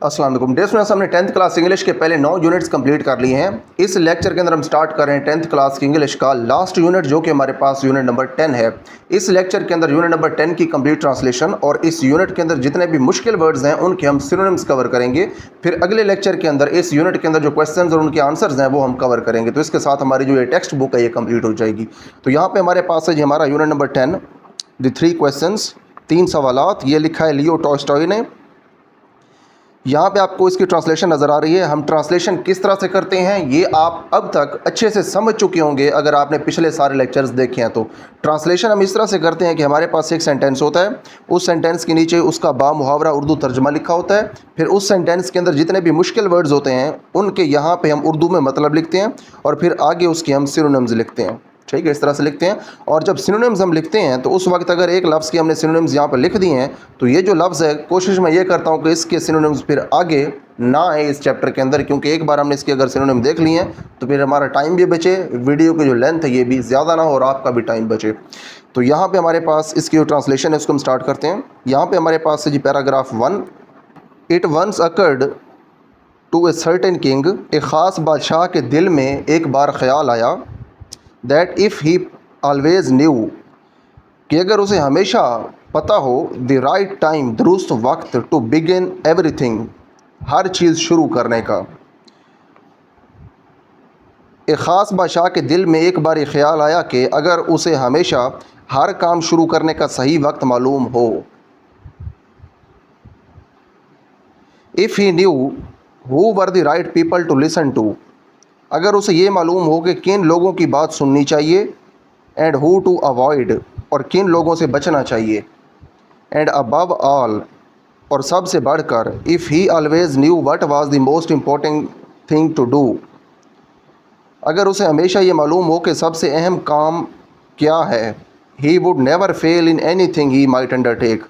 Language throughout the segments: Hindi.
अस्सलाम वालेकुम। डियर स्टूडेंट्स, हमने 10th क्लास इंग्लिश के पहले 9 यूनिट्स कंप्लीट कर लिए हैं। इस लेक्चर के अंदर हम स्टार्ट कर रहे हैं 10th क्लास की इंग्लिश का लास्ट यूनिट, जो कि हमारे पास यूनिट नंबर 10 है। इस लेक्चर के अंदर यूनिट नंबर 10 की कंप्लीट ट्रांसलेशन और इस यूनिट के अंदर जितने भी मुश्किल वर्ड्स हैं उनके हम सिनोनिम्स कवर करेंगे। फिर अगले लेक्चर के अंदर इस यूनिट के अंदर जो क्वेश्चंस और उनके आंसर्स हैं वो हम कवर करेंगे। तो इसके साथ हमारी जो ये टेक्स्ट बुक है ये कंप्लीट हो जाएगी। तो यहाँ पे हमारे पास है जी हमारा यूनिट नंबर 10, द 3 क्वेश्चंस, 3 सवालात। ये लिखा है लियो टॉल्स्टॉय ने। यहाँ पे आपको इसकी ट्रांसलेशन नज़र आ रही है। हम ट्रांसलेशन किस तरह से करते हैं ये आप अब तक अच्छे से समझ चुके होंगे अगर आपने पिछले सारे लेक्चर्स देखे हैं। तो ट्रांसलेशन हम इस तरह से करते हैं कि हमारे पास एक सेंटेंस होता है, उस सेंटेंस के नीचे उसका बामुहावरा उर्दू तर्जमा लिखा होता है। फिर उस सेंटेंस के अंदर जितने भी मुश्किल वर्ड्स होते हैं उनके यहाँ पर हम उर्दू में मतलब लिखते हैं और फिर आगे उसके हम सिनोनिम्स लिखते हैं। ठीक है, इस तरह से लिखते हैं। और जब सिनोनिम्स हम लिखते हैं तो उस वक्त अगर एक लफ्ज़ की हमने सिनोनिम्स यहाँ पर लिख दिए हैं तो ये जो लफ्ज़ है कोशिश मैं ये करता हूँ कि इसके सिनोनिम्स फिर आगे ना आए इस चैप्टर के अंदर, क्योंकि एक बार हमने इसके अगर सिनोनिम देख लिए हैं तो फिर हमारा टाइम भी बचे, वीडियो की जो लेंथ है ये भी ज़्यादा ना हो और आपका भी टाइम बचे। तो यहाँ पर हमारे पास इसकी जो ट्रांसलेशन है उसको हम स्टार्ट करते हैं। यहाँ पर हमारे पास है जी paragraph 1। It once occurred to a certain king, एक ख़ास बादशाह के दिल में एक बार ख्याल आया that if he always new, कि अगर उसे हमेशा पता हो द राइट टाइम, दुरुस्त वक्त, टू बिगिन एवरीथिंग, हर चीज़ शुरू करने का। एक ख़ास बादशाह के दिल में एक बार ये ख्याल आया कि अगर उसे हमेशा हर काम शुरू करने का सही वक्त मालूम हो। If he knew who were the right people to listen to, अगर उसे ये मालूम हो कि किन लोगों की बात सुननी चाहिए, एंड हु टू अवॉइड, और किन लोगों से बचना चाहिए, एंड अबव ऑल, और सब से बढ़कर, if he always knew what was the most important thing to do, अगर उसे हमेशा ये मालूम हो कि सबसे अहम काम क्या है, he would never fail in any thing he might undertake,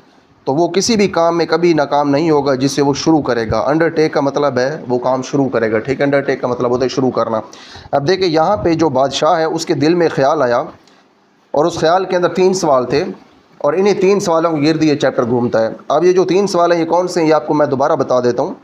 तो वो किसी भी काम में कभी नाकाम नहीं होगा जिससे वो शुरू करेगा। अंडरटेक का मतलब है वो काम शुरू करेगा। ठीक है, अंडरटेक का मतलब होता है शुरू करना। अब देखिए यहाँ पे जो बादशाह है उसके दिल में ख्याल आया और उस ख्याल के अंदर 3 सवाल थे और इन्हीं 3 सवालों के गिर्द ये चैप्टर घूमता है। अब ये जो 3 सवाल हैं ये कौन से हैं ये आपको मैं दोबारा बता देता हूँ।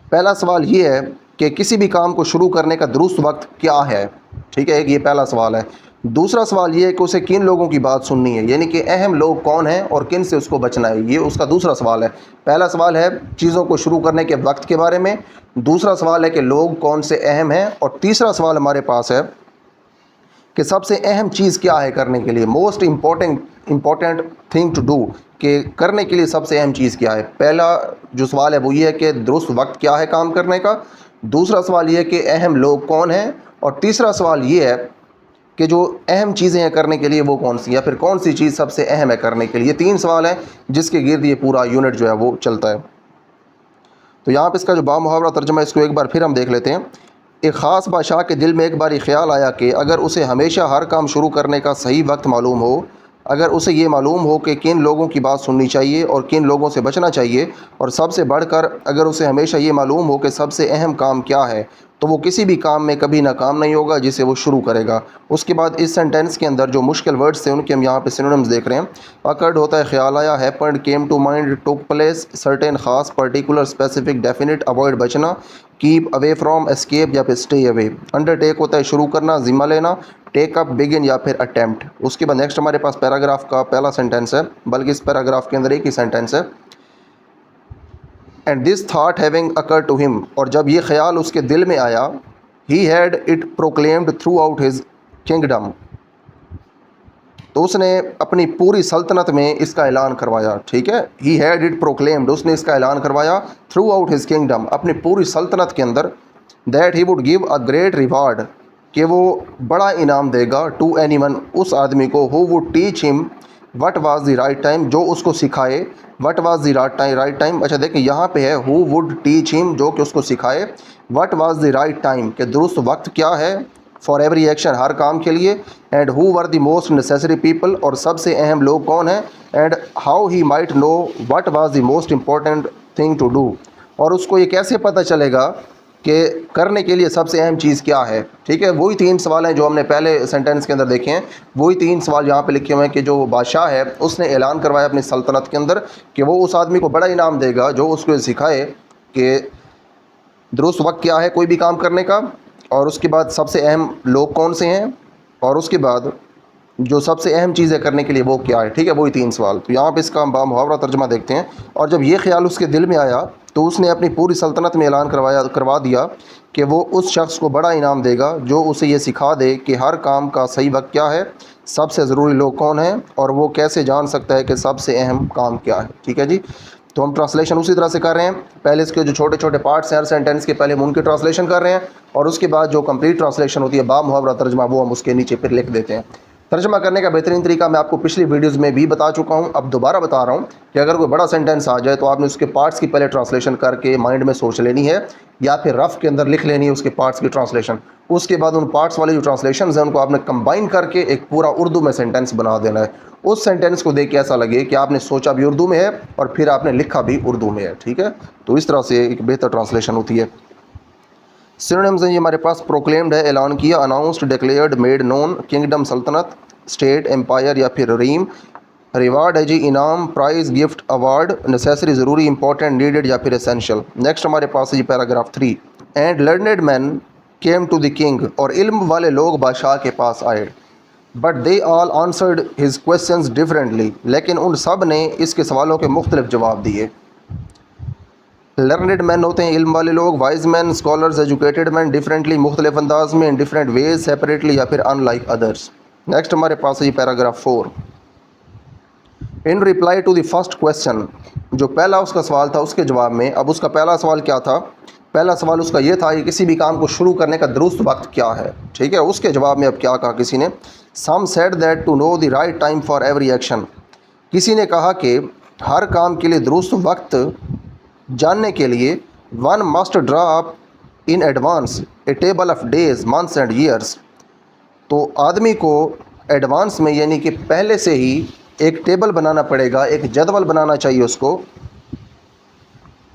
पहला सवाल ये है कि किसी भी काम को शुरू करने का दुरुस्त वक्त क्या है। ठीक है, एक ये पहला सवाल है। दूसरा सवाल ये है कि उसे किन लोगों की बात सुननी है, यानी कि अहम लोग कौन हैं और किन से उसको बचना है, ये उसका दूसरा सवाल है। पहला सवाल है चीज़ों को शुरू करने के वक्त के बारे में, दूसरा सवाल है कि लोग कौन से अहम हैं, और तीसरा सवाल हमारे पास है कि सबसे अहम चीज़ क्या है करने के लिए, most important thing to do, कि करने के लिए सबसे अहम चीज़ क्या है। पहला जो सवाल है वो ये है कि दुरुस्त वक्त क्या है काम करने का, दूसरा सवाल ये है कि अहम लोग कौन हैं, और तीसरा सवाल ये है कि जो अहम चीज़ें हैं करने के लिए वो कौन सी, या फिर कौन सी चीज़ सबसे अहम है करने के लिए। ये 3 सवाल हैं जिसके गिर्द ये पूरा यूनिट जो है वो चलता है। तो यहाँ पे इसका जो बामुहावरा तर्जुमा है इसको एक बार फिर हम देख लेते हैं। एक ख़ास बादशाह के दिल में एक बार ये ख्याल आया कि अगर उसे हमेशा हर काम शुरू करने का सही वक्त मालूम हो, अगर उसे ये मालूम हो कि किन लोगों की बात सुननी चाहिए और किन लोगों से बचना चाहिए, और सबसे बढ़कर अगर उसे हमेशा ये मालूम हो कि सबसे अहम काम क्या है, तो वो किसी भी काम में कभी नाकाम नहीं होगा जिसे वो शुरू करेगा। उसके बाद इस सेंटेंस के अंदर जो मुश्किल वर्ड्स थे उनके हम यहाँ पे सिनोनिम्स देख रहे हैं। अकर्ड होता है ख्याल आया, happened came to mind, took place, certain खास, पर्टिकुलर, स्पेसिफिक, डेफिनेट, अवॉइड बचना, कीप अवे फ्रॉम, एस्केप या फिर स्टे अवे। अंडरटेक होता है शुरू करना, जिम्मा लेना, टेक अप, बिगिन या फिर अटेम्प्ट। उसके बाद नेक्स्ट हमारे पास पैराग्राफ का पहला सेंटेंस है, बल्कि इस पैराग्राफ के अंदर एक ही सेंटेंस है। And this thought having occur to him, और जब ये ख्याल उसके दिल में आया, he had it proclaimed throughout his kingdom, तो उसने अपनी पूरी सल्तनत में इसका ऐलान करवाया। ठीक है, ही हैड इट प्रोक्लेम्ड, उसने इसका ऐलान करवाया थ्रू आउट हिज किंगडम, अपनी पूरी सल्तनत के अंदर, that he would give a great reward, कि वो बड़ा इनाम देगा, टू एनीवन, उस आदमी को, who would teach him what was the right time, जो उसको सिखाए, what was the right time. अच्छा देखिए यहाँ पे है हु वुड टीच हिम, जो कि उसको सिखाए, what was the right time, कि दुरुस्त वक्त क्या है, फॉर एवरी एक्शन, हर काम के लिए, and who were the most necessary people, और सबसे अहम लोग कौन हैं, and how he might know what was the most important thing to do, और उसको ये कैसे पता चलेगा कि करने के लिए सबसे अहम चीज़ क्या है। ठीक है, वही 3 सवाल हैं जो हमने पहले सेंटेंस के अंदर देखे हैं, वही 3 सवाल यहाँ पे लिखे हुए हैं कि जो बादशाह है उसने ऐलान करवाया अपनी सल्तनत के अंदर कि वो उस आदमी को बड़ा इनाम देगा जो उसको सिखाए कि दुरुस्त वक्त क्या है कोई भी काम करने का, और उसके बाद सबसे अहम लोग कौन से हैं, और उसके बाद जो सबसे अहम चीज़ है करने के लिए वो क्या है। ठीक है, वही 3 सवाल। तो यहाँ पे इसका हम बामुहावरा तर्जमा देखते हैं। और जब ये ख्याल उसके दिल में आया तो उसने अपनी पूरी सल्तनत में ऐलान करवा दिया कि वो उस शख्स को बड़ा इनाम देगा जो उसे ये सिखा दे कि हर काम का सही वक्त क्या है, सबसे ज़रूरी लोग कौन हैं, और वो कैसे जान सकता है कि सबसे अहम काम क्या है। ठीक है जी, तो हम ट्रांसलेशन उसी तरह से कर रहे हैं। पहले इसके जो छोटे छोटे पार्ट्स हैं हर सेंटेंस के, पहले हम उनकी ट्रांसलेशन कर रहे हैं, और उसके बाद जो कंप्लीट ट्रांसलेशन होती है बामुहावरा तर्जमा वो हम उसके नीचे फिर लिख देते हैं। तर्जमा करने का बेहतरीन तरीका मैं आपको पिछली वीडियोस में भी बता चुका हूं, अब दोबारा बता रहा हूं कि अगर कोई बड़ा सेंटेंस आ जाए तो आपने उसके पार्ट्स की पहले ट्रांसलेशन करके माइंड में सोच लेनी है, या फिर रफ के अंदर लिख लेनी है उसके पार्ट्स की ट्रांसलेशन। उसके बाद उन पार्ट्स वाले जो ट्रांसलेशन हैं उनको आपने कंबाइन करके एक पूरा उर्दू में सेंटेंस बना देना है। उस सेंटेंस को देख के ऐसा लगे कि आपने सोचा भी उर्दू में है और फिर आपने लिखा भी उर्दू में है। ठीक है, तो इस तरह से एक बेहतर ट्रांसलेशन होती है। सिनोनिम्स हैं ये हमारे पास प्रोक्लेम्ड है, ऐलान किया, announced, declared, made known, kingdom सल्तनत, स्टेट एम्पायर या फिर रीम। रिवार्ड है जी इनाम, प्राइज़, गिफ्ट, अवार्ड। नेसेसरी ज़रूरी, इंपॉर्टेंट, नीडेड या फिर एसेंशियल। नेक्स्ट हमारे पास है जी paragraph 3। And learned man came to the king, और इल्म वाले लोग बादशाह के पास आए। But they all answered his questions differently, लेकिन उन सब ने इसके सवालों के मुख्तलिफ जवाब दिए। लर्नेड मैन होते हैं इल्म वाले लोग, wise man, scholars, educated man, differently मुख्तलिफ अंदाज में, इन डिफरेंट वेज, सेपरेटली या फिर अनलाइक अदर्स। नेक्स्ट हमारे पास है ये paragraph 4। In reply to the first question, जो पहला उसका सवाल था उसके जवाब में, अब उसका पहला सवाल क्या था, पहला सवाल उसका ये था कि किसी भी काम को शुरू करने का दुरुस्त वक्त क्या है। ठीक है, उसके जवाब में अब क्या कहा किसी ने, some said that to know the right time for every action. किसी ने कहा कि हर काम के लिए दुरुस्त वक्त जानने के लिए one must draw up in advance A table of days, months and years. तो आदमी को एडवांस में यानी कि पहले से ही एक टेबल बनाना पड़ेगा, एक जदवल बनाना चाहिए उसको,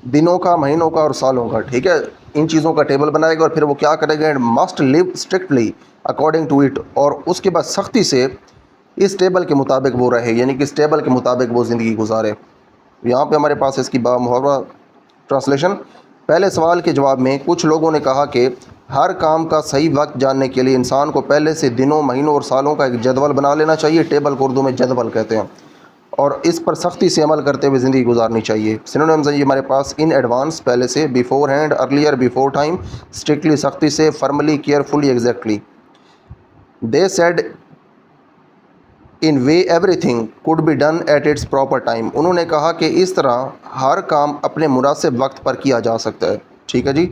दिनों का, महीनों का और सालों का। ठीक है, इन चीज़ों का टेबल बनाएगा और फिर वो क्या करेगा, and must live strictly according to it, और उसके बाद सख्ती से इस टेबल के मुताबिक वो रहे, यानी कि इस टेबल के मुताबिक वो ज़िंदगी गुजारे। यहाँ पे हमारे पास इसकी बामुहावरा ट्रांसलेशन। पहले सवाल के जवाब में कुछ लोगों ने कहा कि हर काम का सही वक्त जानने के लिए इंसान को पहले से दिनों, महीनों और सालों का एक जदवल बना लेना चाहिए, टेबल को उर्दू में जदवल कहते हैं, और इस पर सख्ती से अमल करते हुए ज़िंदगी गुजारनी चाहिए। सिनोनिम्स हैं ये हमारे पास, इन एडवांस पहले से, before hand earlier before time, strictly सख्ती से, firmly carefully exactly. They said in way everything could be done at its proper time. उन्होंने कहा कि इस तरह हर काम अपने मुनासिब वक्त पर किया जा सकता है। ठीक है जी,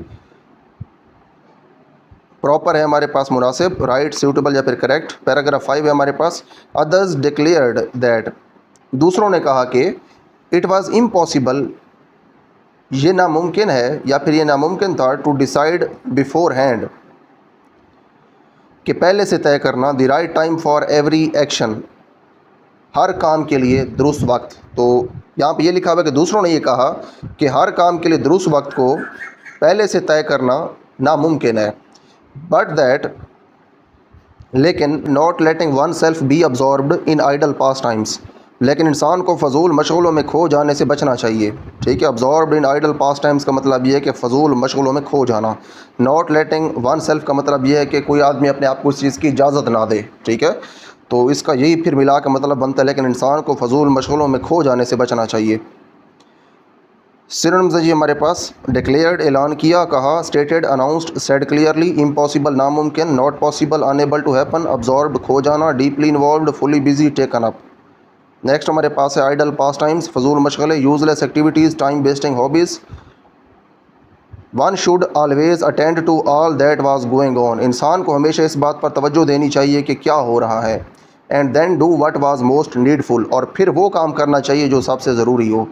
प्रॉपर है हमारे पास मुनासिब, राइट, सूटेबल या फिर करेक्ट। पैराग्राफ 5 है हमारे पास, अदर्स डिक्लेयर्ड दैट, दूसरों ने कहा कि इट वाज इम्पॉसिबल, ये नामुमकिन है या फिर ये नामुमकिन था, टू डिसाइड बिफोर हैंड, कि पहले से तय करना, the right time for every action, हर काम के लिए दुरुस्त वक्त। तो यहाँ पे ये लिखा हुआ है कि दूसरों ने ये कहा कि हर काम के लिए दुरुस्त वक्त को पहले से तय करना नामुमकिन है, बट दैट, लेकिन, not letting oneself be absorbed in idle pastimes, लेकिन इंसान को फजूल मशगलों में खो जाने से बचना चाहिए। ठीक है, absorbed in idle pass times का मतलब ये है कि फजूल मशगलों में खो जाना। नॉट लेटिंग वन सेल्फ का मतलब ये है कि कोई आदमी अपने आप को इस चीज़ की इजाज़त ना दे। ठीक है, तो इसका यही फिर मिला का मतलब बनता है, लेकिन इंसान को फजूल मशगलों में खो जाने से बचना चाहिए। सिनोनिम्स जी हमारे पास, डिक्लेयर्ड ऐलान किया, कहा, stated announced said clearly, impossible नामुमकिन, not possible unable to happen, absorbed खो जाना, deeply involved fully busy taken up. Next हमारे पास है आइडल पास टाइम्स, फजूल मशगले, useless activities, time wasting hobbies. One should always attend to all that was going on, इंसान को हमेशा इस बात पर तवज्जो देनी चाहिए कि क्या हो रहा है। And then do what was most needful, और फिर वो काम करना चाहिए जो सबसे ज़रूरी हो।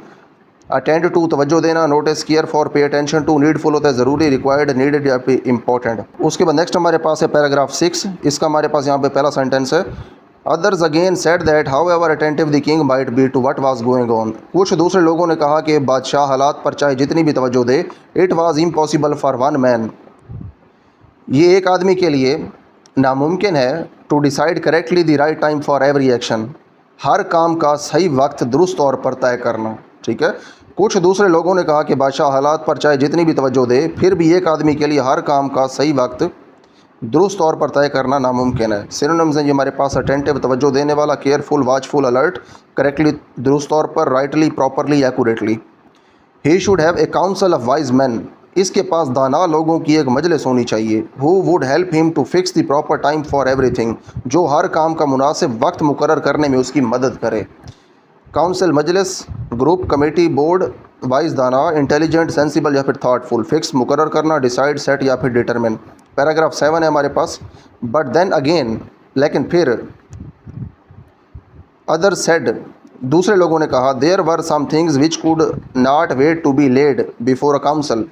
अटेंड टू तवज्जो देना, notice, care for, pay attention to, needful होता है ज़रूरी, रिक्वायर्ड, नीडेड या इंपॉर्टेंट। उसके बाद नेक्स्ट हमारे पास है पैराग्राफ 6। इसका हमारे पास यहाँ पे पहला सेंटेंस है, others again said that however attentive the king might be to what was going on. कुछ दूसरे लोगों ने कहा कि बादशाह हालात पर चाहे जितनी भी तवज्जो दे, it was impossible for one man, ये एक आदमी के लिए नामुमकिन है, to decide correctly the right time for every action, हर काम का सही वक्त दुरुस्त तौर पर तय करना। ठीक है। कुछ दूसरे लोगों ने कहा कि बादशाह हालात पर चाहे जितनी भी तवज्जो दे, फिर भी एक आदमी के लिए हर काम का सही वक्त दुरुस्त तौर पर तय करना नामुमकिन है। सिनोनिम्स हैं जी हमारे पास अटेंटिव तवज्जो देने वाला, केयरफुल, वाचफुल, अलर्ट, करेक्टली दुरुस्त तौर पर, rightly, properly, accurately. He should have a council of wise man, इसके पास दाना लोगों की एक मजलिस होनी चाहिए। Who would help him to fix the proper time for everything, जो हर काम का मुनासिब वक्त मुकर्रर करने में उसकी मदद करे। काउंसिल मजलिस, ग्रुप, कमेटी, बोर्ड, वाइज दाना, इंटेलिजेंट, सेंसिबल या फिर थाटफुल, फिक्स मुकर्रर करना, डिसाइड, सेट या फिर डिटरमिन। पैराग्राफ 7 है हमारे पास। बट देन अगेन, लेकिन फिर, अदर सेड, दूसरे लोगों ने कहा, there were some things which could not wait to be laid before a council,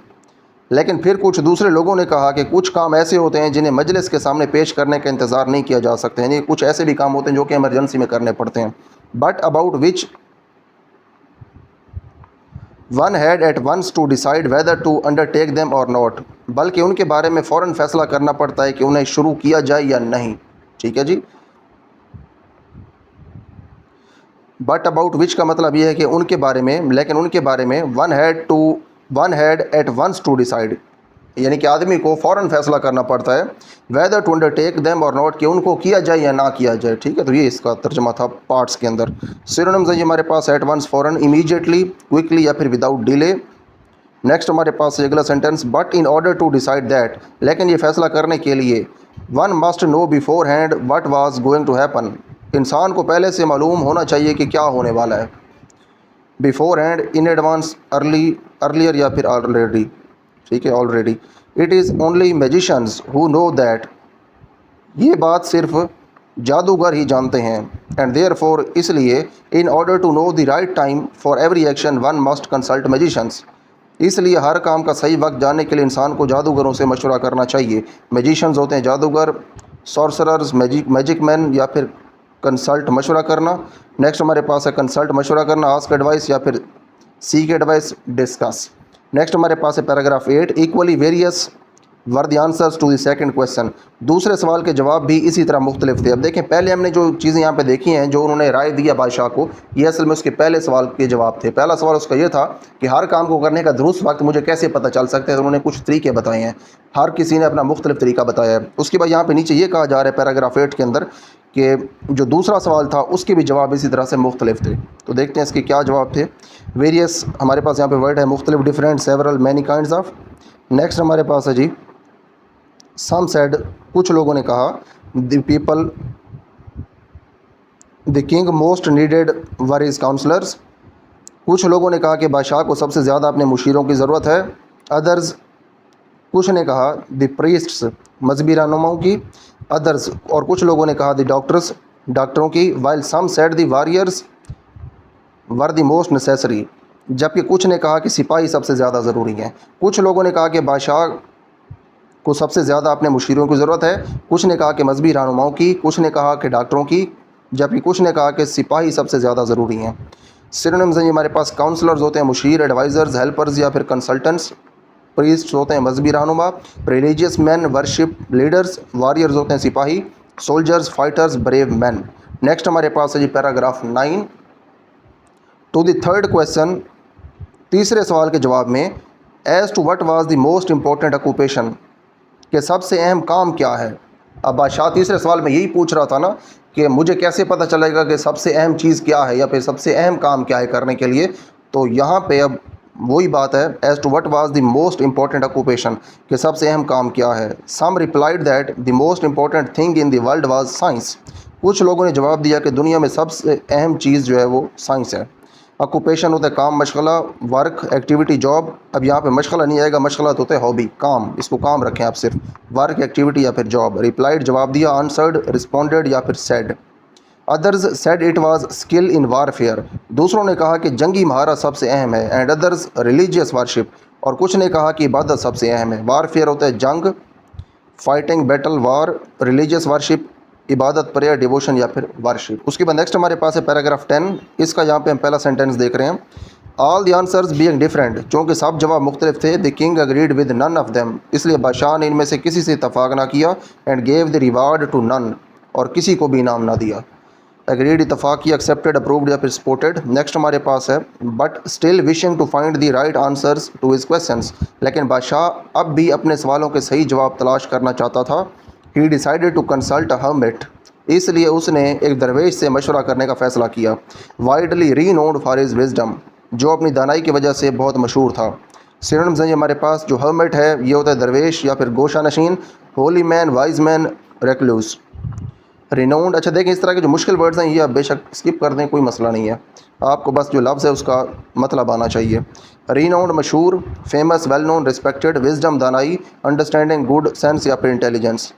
लेकिन फिर कुछ दूसरे लोगों ने कहा कि कुछ काम ऐसे होते हैं जिन्हें मजलिस के सामने पेश करने का इंतज़ार नहीं किया जा सकते हैं, कुछ ऐसे भी काम होते हैं जो कि इमरजेंसी में करने पड़ते हैं। But about which one had at once to decide whether to undertake them और नॉट, बल्कि उनके बारे में फ़ौरन फैसला करना पड़ता है कि उन्हें शुरू किया जाए या नहीं। ठीक है जी। बट अबाउट विच का मतलब ये है कि उनके बारे में, लेकिन उनके बारे में, one had at once to decide, यानी कि आदमी को फ़ौरन फैसला करना पड़ता है, वेदर टू अंडरटेक देम और नॉट, कि उनको किया जाए या ना किया जाए। ठीक है। तो ये इसका तर्जमा था पार्ट्स के अंदर। सिनोनिम्स है हमारे पास एट वंस, फ़ौरन, इमीडिएटली, क्विकली या फिर विदाउट डिले। नेक्स्ट हमारे पास अगला sentence, but in order to decide that, लेकिन ये फैसला करने के लिए, one must know beforehand what was going to happen, इंसान को पहले से मालूम होना चाहिए कि क्या होने वाला है। Before hand, in advance, earlier या फिर ऑलरेडी। ठीक है, already. It is only magicians who know that, ये बात सिर्फ जादूगर ही जानते हैं। एंड देयर फॉर, इसलिए, in order to know the right time for every action one must consult magicians, इसलिए हर काम का सही वक्त जानने के लिए इंसान को जादूगरों से मशवरा करना चाहिए। मैजिशियंस होते हैं जादूगर, सॉर्सरर्स, मैजिक मैन या फिर कंसल्ट, मशवरा करना। नेक्स्ट हमारे पास है कंसल्ट, मशवरा करना, आस्क एडवाइस या फिर सीक एडवाइस, डिस्कस। नेक्स्ट हमारे पास है paragraph 8, equally various were the answers to the second question, दूसरे सवाल के जवाब भी इसी तरह मुख्तलिफ थे। अब देखें, पहले हमने जो चीज़ें यहाँ पे देखी हैं, जो उन्होंने राय दिया बादशाह को, ये असल में उसके पहले सवाल के जवाब थे। पहला सवाल उसका ये था कि हर काम को करने का दुरुस्त वक्त मुझे कैसे पता चल सकता है, तो उन्होंने कुछ तरीके बताए हैं, हर किसी ने अपना मुख्तलिफ तरीका बताया है। उसके बाद यहाँ पर नीचे ये कहा जा रहा है पैराग्राफ 8 के अंदर कि जो दूसरा सवाल था उसके भी जवाब इसी तरह से मुख्तलिफ थे। तो देखते हैं इसके क्या जवाब थे। वेरियस हमारे पास यहाँ पे वर्ड है, मुख्तलिफ, different, several, many kinds of. Next हमारे पास है जी सम सेड, कुछ लोगों ने कहा, the people, the king most needed were his councillors, कुछ लोगों ने कहा कि बादशाह को सबसे ज़्यादा अपने मुशीरों की ज़रूरत है। अदर्स, कुछ ने कहा द प्रीस्ट्स, मजहबी रहनुमाओं की। अदर्स, और कुछ लोगों ने कहा द डॉक्टर्स, डॉक्टरों की। While some said the warriors were the most necessary, जबकि कुछ ने कहा कि सिपाही सबसे ज़्यादा ज़रूरी हैं। कुछ लोगों ने कहा कि बादशाह को सबसे ज़्यादा अपने मुशीरों की ज़रूरत है, कुछ ने कहा कि मजहबी रहनुमाओं की, कुछ ने कहा कि डॉक्टरों की, जबकि कुछ ने कहा कि सिपाही सबसे ज़्यादा ज़रूरी हैं। सिनोनिम्स हैं हमारे पास, काउंसलर्स होते हैं मुशीर, एडवाइज़र्स, हेल्पर्स या फिर कंसल्टेंट्स। प्रीस्ट्स होते हैं मजहबी रहनुमा, religious man, worship leaders. Warriors होते हैं सिपाही, soldiers, fighters, brave man. Next हमारे पास है जी paragraph 9, to the third question, तीसरे सवाल के जवाब में, as to what was the most important occupation, कि सबसे अहम काम क्या है। अब बादशाह तीसरे सवाल में यही पूछ रहा था ना कि मुझे कैसे पता चलेगा कि सबसे अहम चीज़ क्या है या फिर सबसे अहम काम क्या है करने के लिए। तो यहाँ पे अब वही बात है, as to what was the most important occupation, कि सबसे अहम काम क्या है। Some replied that the most important thing in the world was science, कुछ लोगों ने जवाब दिया कि दुनिया में सबसे अहम चीज़ जो है वो साइंस है। ऑक्यूपेशन होता है काम, मशगला, वर्क, एक्टिविटी, जॉब। अब यहाँ पे मशगला नहीं आएगा, मशगला तो होता है हॉबी, काम, इसको काम रखें आप सिर्फ, वर्क, एक्टिविटी या फिर जॉब। रिप्लाइड, जवाब दिया, आंसर्ड, रिस्पॉन्डेड या फिर said. Others said it was skill in warfare, दूसरों ने कहा कि जंगी महारत सबसे अहम है। एंड अदर्स रिलीजियस वर्शिप, और कुछ ने कहा कि इबादत सबसे अहम है। वारफेयर होता है जंग, फाइटिंग, बैटल, वार। रिलीजियस वर्शिप, इबादत, प्रेयर, डिवोशन या फिर वर्शिप। उसके बाद नेक्स्ट हमारे पास है पैराग्राफ 10। इसका यहाँ पे हम पहला सेंटेंस देख रहे हैं। All the answers being different, चूँकि सब जवाब मुख्तलिफ थे, the king agreed with none of them, इसलिए बादशाह ने इनमें से किसी से इतफाक़ ना किया, and gave the reward to none, और किसी को भी इनाम ना दिया। एग्रीड इतफाक़ किया, एक्सेप्टेड, अप्रूव्ड या फिर सपोर्टेड। नेक्स्ट हमारे पास है but still wishing to find the right answers to his questions, लेकिन बादशाह अब भी अपने सवालों के सही जवाब तलाश करना चाहता था। He decided to consult a hermit, इसलिए उसने एक दरवेश से मशवरा करने का फ़ैसला किया। Widely renowned for his wisdom, जो अपनी दानाई की वजह से बहुत मशहूर था। सिनोनिम्स हैं हमारे पास। जो हर्मिट है ये होता है दरवेश या फिर गोशा नशीन, holy man, wise man, recluse. Renowned, अच्छा देखें इस तरह के जो मुश्किल वर्ड्स हैं ये आप बेशक स्किप कर दें, कोई मसला नहीं है, आपको बस जो लफ्ज़ है उसका मतलब आना चाहिए। रिनाउंड मशहूर, famous, well known, respected. Wisdom दानाई, अंडरस्टैंडिंग, गुड सेंस या फिर इंटेलिजेंस।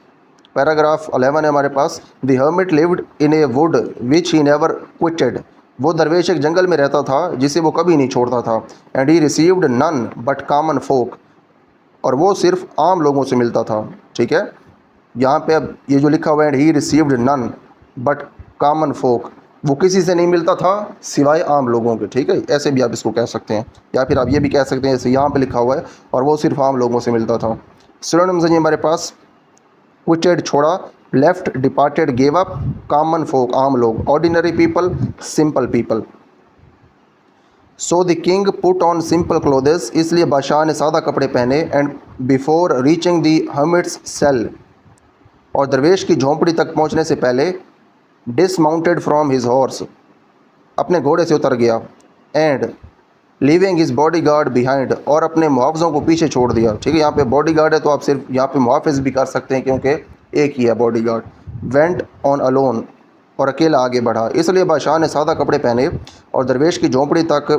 पैराग्राफ 11 है हमारे पास। The hermit lived in a wood which he never quitted, वो दरवेश एक जंगल में रहता था जिसे वो कभी नहीं छोड़ता था। And he received none but common folk, और वो सिर्फ आम लोगों से मिलता था। ठीक है, यहाँ पे अब ये जो लिखा हुआ है he received none but common folk, वो किसी से नहीं मिलता था सिवाय आम लोगों के। ठीक है, ऐसे भी आप इसको कह सकते हैं, या फिर आप ये भी कह सकते हैं जैसे यहाँ पे लिखा हुआ है, और वो सिर्फ आम लोगों से मिलता था। सिनोनिम्स हैं हमारे पास। क्विटेड छोड़ा, left departed gave up, common folk आम लोग, ordinary people simple people. So the king put on simple clothes, इसलिए बादशाह ने सादा कपड़े पहने। And before reaching the hermit's cell, और दरवेश की झोंपड़ी तक पहुंचने से पहले डिसमाउंटेड फ्रॉम हिज हॉर्स, अपने घोड़े से उतर गया। And leaving his body guard behind, और अपने मुहावजों को पीछे छोड़ दिया। ठीक है, यहाँ पे बॉडी गार्ड है तो आप सिर्फ यहाँ पे मुहाफिज भी कर सकते हैं क्योंकि एक ही है body guard. Went on alone, और अकेला आगे बढ़ा, इसलिए बादशाह ने सादा कपड़े पहने और दरवेश की झोंपड़ी तक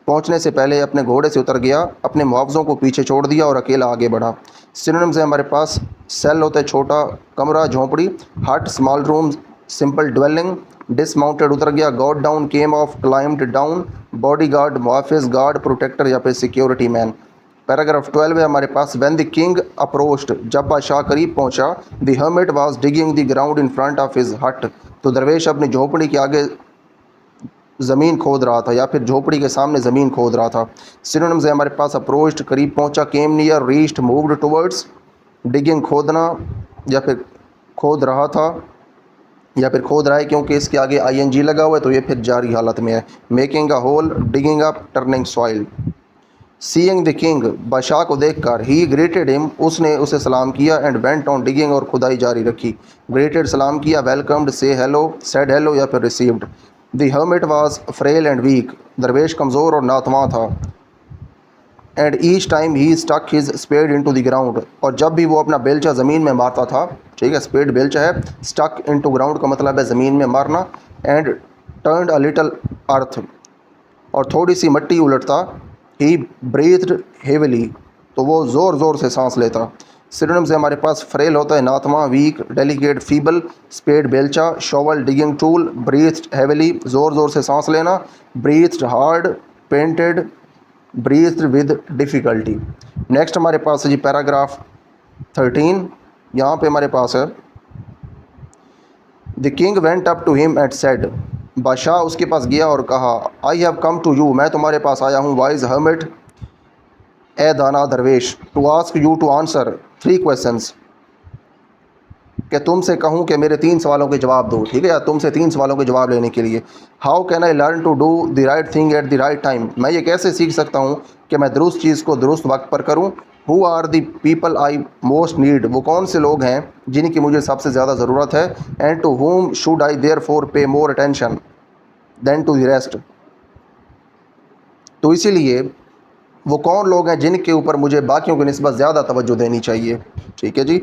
पहुँचने से पहले अपने घोड़े से उतर गया, अपने मुहावजों को पीछे छोड़ दिया और अकेला आगे बढ़ा। सिनोनिम्स है हमारे पास। सेल होता है छोटा कमरा, झोंपड़ी। Hut small room, simple dwelling. Dismounted उतर गया, got down, came off, climbed down. Bodyguard, मुहाफिज, गार्ड, प्रोटेक्टर या फिर सिक्योरिटी मैन। पैराग्राफ 12 है हमारे पास। व्हेन द किंग अप्रोच्ड, जब बादशाह करीब पहुंचा। The hermit was digging the ground in front of his hut, तो दरवेश अपनी झोंपड़ी के आगे ज़मीन खोद रहा था या फिर झोपड़ी के सामने ज़मीन खोद रहा था। सिनोनिम्स है हमारे पास। अप्रोच्ड करीब पहुंचा, came near, reached, moved towards. Digging खोदना या फिर खोद रहा था या फिर खोद रहा है क्योंकि इसके आगे ing लगा हुआ है तो ये फिर जारी हालत में है। Making a hole, digging up, turning soil. Seeing the king, बादशाह को देखकर। ही ग्रेटेड हिम, उसने उसे सलाम किया। एंड वेंट ऑन डिगिंग, और खुदाई जारी रखी। ग्रेटेड सलाम किया, वेलकम्ड, से हेलो, सेड हेलो या फिर received. The hermit was frail and weak, दरवेश कमज़ोर और नातवा था। And each time he stuck his spade into the ground, और जब भी वो अपना बेलचा ज़मीन में मारता था, ठीक है, स्पेड बेलचा है, स्टक इनटू ग्राउंड का मतलब है ज़मीन में मारना। एंड टर्न्ड अ लिटल अर्थ, और थोड़ी सी मिट्टी उलटता। ही ब्रीथ्ड हेविली, तो वो ज़ोर ज़ोर से सांस लेता। सिनोनिम्स है हमारे पास। फ्रेल होता है नातवा, वीक, डेलिकेट, फीबल। स्पेड बेलचा, shovel digging tool. Breathed heavily, ज़ोर ज़ोर से सांस लेना। Breathed hard, painted, breathed with difficulty. Next हमारे पास है जी पैराग्राफ 13। यहाँ पे हमारे पास है the king went up to him and said, बादशाह उसके पास गया और कहा, I have come to you, मैं तुम्हारे पास आया हूँ, वाइज हर्मिट, ए दाना दरवेश, to ask you to answer 3 questions, कि तुमसे कहूँ कि मेरे 3 सवालों के जवाब दो। ठीक है, या तुमसे 3 सवालों के जवाब लेने के लिए। How can I learn to do the right thing at the right time, मैं ये कैसे सीख सकता हूँ कि मैं दुरुस्त चीज़ को दुरुस्त वक्त पर करूँ। Who are the people I most need, वो कौन से लोग हैं जिनकी मुझे सबसे ज़्यादा ज़रूरत है। And to whom should I therefore pay more attention than to the rest, तो इसीलिए वो कौन लोग हैं जिनके ऊपर मुझे बाकियों की निस्बत ज़्यादा तवज्जो देनी चाहिए। ठीक है जी।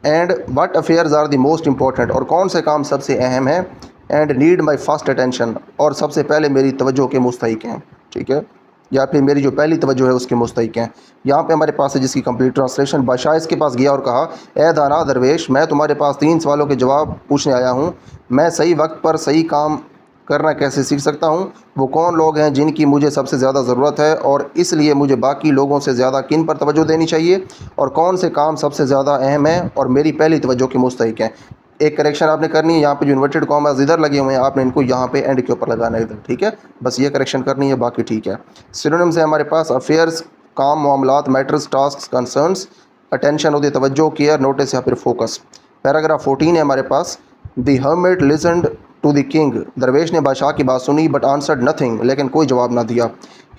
And what affairs are the most important, और कौन से काम सबसे अहम हैं। And need my first attention, और सबसे पहले मेरी तवज्जो के मुस्तहिक हैं। ठीक है, या फिर मेरी जो पहली तवज्जो है उसके मुस्तहिक हैं। यहाँ पे हमारे पास है जिसकी कंप्लीट ट्रांसलेशन। बादशाह इसके पास गया और कहा, ए दाना दरवेश, मैं तुम्हारे पास 3 सवालों के जवाब पूछने आया हूँ। मैं सही वक्त पर सही काम करना कैसे सीख सकता हूँ। वो कौन लोग हैं जिनकी मुझे सबसे ज़्यादा ज़रूरत है, और इसलिए मुझे बाकी लोगों से ज़्यादा किन पर तवज्जो देनी चाहिए, और कौन से काम सबसे ज़्यादा अहम हैं और मेरी पहली तवज्जो के मुस्तहिक हैं। एक करेक्शन आपने करनी है, यहाँ पे जो इन्वर्टेड कॉमास इधर लगे हुए हैं आपने इनको यहाँ पे एंड के ऊपर लगाना है इधर, ठीक है। बस ये करेक्शन करनी है, बाकी ठीक है। सिनोनिम्स है हमारे पास अफेयर्स, काम, मामलात, मैटर्स, टास्क, कंसर्न्स, अटेंशन होती है तवज्जो, केयर, नोटिस या फिर फोकस। पैराग्राफ 14 है हमारे पास, the hermit listened to the king, दरवेश ने बादशाह की बात सुनी बट आंसर्ड नथिंग, लेकिन कोई जवाब ना दिया।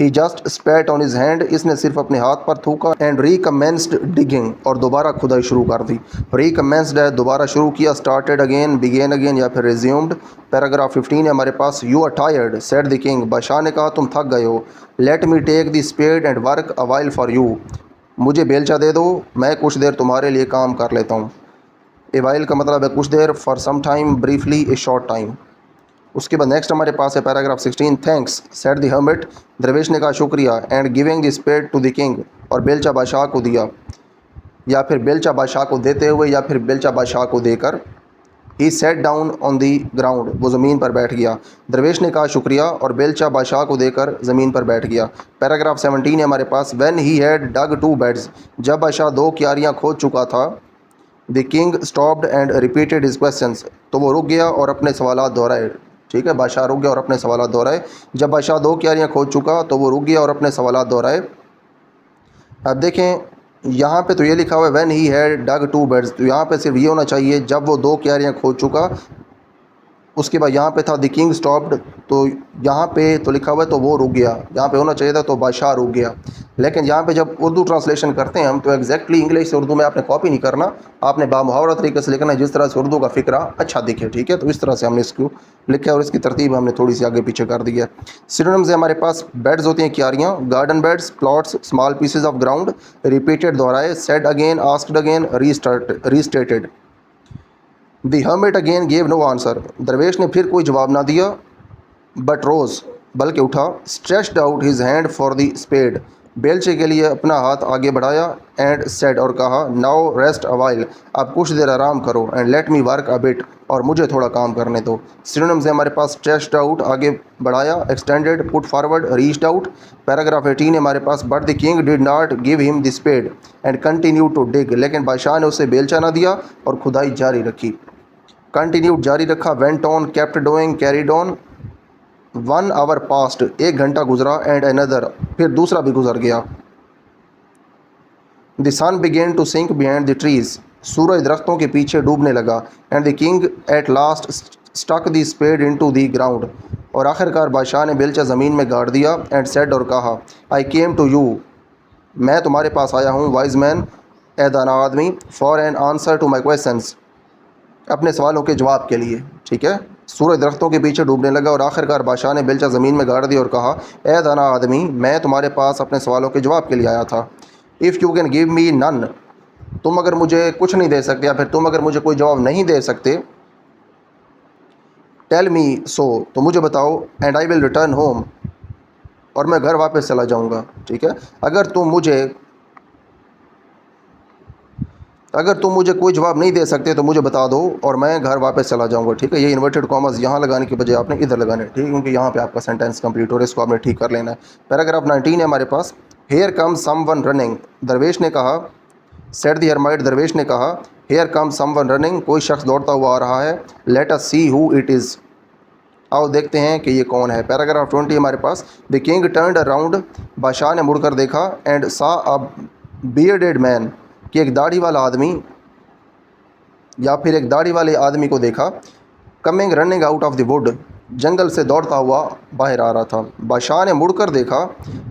He just spat on his hand, इसने सिर्फ अपने हाथ पर थूका। एंड रिकमेंस्ड डिगिंग, और दोबारा खुदाई शुरू कर दी। रिकमेंस्ड है दोबारा शुरू किया, स्टार्टेड अगेन, बिगेन अगेन या फिर रिज्यूम्ड। पैराग्राफ 15 है हमारे पास, you are tired said the king, बादशाह ने कहा तुम थक गए हो। Let me take the spade and work a while for you, मुझे बेलचा दे दो, मैं कुछ देर तुम्हारे लिए काम कर लेता हूँ। ए वाइल का मतलब है कुछ देर, for some time, briefly, a short time. उसके बाद नेक्स्ट हमारे पास है paragraph 16, thanks said the hermit, दरवेश ने कहा शुक्रिया। And giving the spade to the king, और बेलचा बादशाह को दिया, या फिर बेलचा बादशाह को देते हुए, या फिर बेलचा बादशाह को देकर। He sat down on the ground, वो ज़मीन पर बैठ गया। दरवेश ने कहा शुक्रिया, और बेलचा बादशाह को देकर ज़मीन पर बैठ गया। पैराग्राफ 17 है हमारे पास, when he had dug 2 beds, जब बादशाह 2 क्यारियाँ खोद चुका था। The king stopped and repeated his questions, तो वो रुक गया और अपने सवालात दोहराए, ठीक है। बादशाह रुक गया और अपने सवालात दोहराए। जब बादशाह 2 क्यारियाँ खोद चुका तो वो रुक गया और अपने सवालात दोहराए। अब देखें यहाँ पे तो ये लिखा हुआ है when he had dug 2 beds, तो यहाँ पे सिर्फ ये होना चाहिए जब वो 2 क्यारियाँ खोद चुका। उसके बाद यहाँ पे था द किंग स्टॉप्ड, तो यहाँ पे तो लिखा हुआ है तो वो रुक गया, यहाँ पे होना चाहिए था तो बादशाह रुक गया। लेकिन यहाँ पे जब उर्दू ट्रांसलेशन करते हैं हम तो एग्जैक्टली इंग्लिश से उर्दू में आपने कॉपी नहीं करना, आपने बामुहावरा तरीके से लिखना है जिस तरह से उर्दू का फ़िक्रा अच्छा दिखे, ठीक है। तो इस तरह से हमने इसको लिखा है और इसकी तरतीब हमने थोड़ी सी आगे पीछे कर दी है। सिनोनिम्स है हमारे पास, बेड्स होती हैं क्यारियाँ, garden beds, plots, small pieces of ground, repeated दोहराए, said again, asked again, restated. The hermit again gave no answer, दरवेश ने फिर कोई जवाब ना दिया। बट रोज़, बल्कि उठा। Stretched out his hand for the spade, बेलचे के लिए अपना हाथ आगे बढ़ाया। एंड सेड, और कहा, नाउ रेस्ट अ वाइल, अब कुछ देर आराम करो। And let me work a bit, और मुझे थोड़ा काम करने दो। सिनोनिम्स है हमारे पास, स्ट्रेच्ड आउट आगे बढ़ाया, extended, put forward, reached out. Paragraph 18 है हमारे पास, but the king did not give him the spade and continue to dig, लेकिन बादशाह ने उसे बेलचा ना दिया और खुदाई जारी रखी। कंटिन्यूड जारी रखा, went on, kept doing, carried on. 1 hour past, 1 घंटा गुजरा। एंड अनदर, फिर दूसरा भी गुजर गया। The sun began to sink behind the trees, सूरज दरख्तों के पीछे डूबने लगा। And the king at last stuck the spade into the ground, और आखिरकार बादशाह ने बेलचा ज़मीन में गाड़ दिया। एंड सेड, और कहा, आई केम टू यू, मैं तुम्हारे पास आया हूँ, वाइज मैन, ए दाना आदमी, for an answer to my questions, अपने सवालों के जवाब के लिए, ठीक है। सूरज दरख्तों के पीछे डूबने लगा और आखिरकार बादशाह ने बेलचा ज़मीन में गाड़ दिया और कहा, ए दाना आदमी, मैं तुम्हारे पास अपने सवालों के जवाब के लिए आया था। If you can give me none, तुम अगर मुझे कुछ नहीं दे सकते या फिर तुम अगर मुझे कोई जवाब नहीं दे सकते, टेल मी सो, तो मुझे बताओ। And I will return home, और मैं घर वापस चला जाऊँगा, ठीक है। अगर तुम मुझे कोई जवाब नहीं दे सकते तो मुझे बता दो और मैं घर वापस चला जाऊंगा, ठीक है। ये इन्वर्टेड कॉमर्स यहाँ लगाने के बजाय आपने इधर लगाने, ठीक है, क्योंकि यहाँ पे आपका सेंटेंस कंप्लीट हो रहा है, इसको आपने ठीक कर लेना है। पैराग्राफ 19 है हमारे पास, हेयर कम समवन रनिंग, दरवेश ने कहा, सेड द हर्माइट, दरवेश ने कहा, हेयर कम समवन रनिंग, कोई शख्स दौड़ता हुआ आ रहा है। Let us see who it is, आओ देखते हैं कि ये कौन है। पैराग्राफ 20 हमारे पास, द किंग टर्नड अराउंड, बादशाह ने मुड़कर देखा। एंड सा अ बियर्डेड मैन, कि एक दाढ़ी वाला आदमी, या फिर एक दाढ़ी वाले आदमी को देखा। Coming running out of the wood, जंगल से दौड़ता हुआ बाहर आ रहा था। बादशाह ने मुड़कर देखा